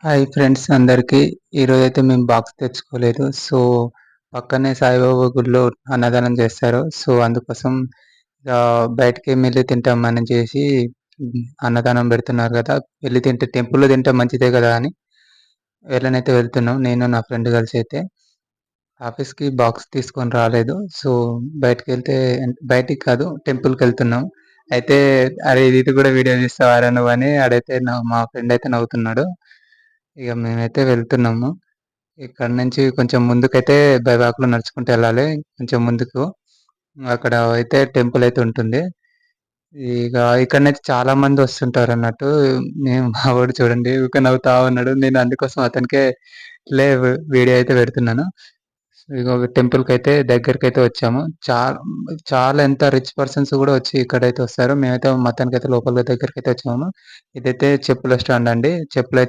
Hi friends అందరికీ. ఈరోజైతే మేము బాక్స్ తెచ్చుకోలేదు. సో, పక్కనే సాయిబాబా గుడిలో అన్నదానం చేస్తారు. సో, అందుకోసం బయటికేమెళ్లి తింటామని చేసి అన్నదానం పెడుతున్నారు గదా! వెళ్లి తింటే టెంపుల్‌లో తింటే మంచిదే గదా! అని వెళ్ళనైతే వెళ్తున్నాం. నేను నా ఫ్రెండ్ కలిసైతే. ఆఫీస్‌కి బాక్స్ తీసుకొని రాలేదు. సో, బయటికెళ్తే బయటికి కాదు టెంపుల్‌కెళ్తున్నాం. అయితే "అరే! ఇది కూడా వీడియో తీస్తావారా నువ్వని" ఆడైతే మా ఫ్రెండ్ అయితే నవ్వుతున్నాడు. ఇగ మేమైతే వెళ్తున్నాము. ఇక్కడి నుంచి కొంచెం ముందుకైతే బైవాక్‌లో నడుచుకుంటూ ఎళ్ళాలి. కొంచెం ముందుకు. అక్కడ అయితే టెంపుల్ అయితే ఉంటుంది. ఇక ఇక్కడి నుంచి చాలా మంది వస్తుంటారన్నట్టు. మా వోడు చూడండి ఊకే నవ్వుతా ఉన్నాడు. నేను అందుకోసం అతనికే వీడియో అయితే పెడుతున్నాను. ఇగో టెంపుల్‌కైతే దగ్గరికైతే వచ్చాము. చాలా ఎంత రిచ్ పర్సన్స్ గూడా వచ్చి ఇక్కడైతే వస్తారు. మేమైతే మొత్తానికైతే లోపల దగ్గరికైతే వచ్చాము. ఇదైతే చెప్పుల స్టాండ్ అండి. చెప్పులైతే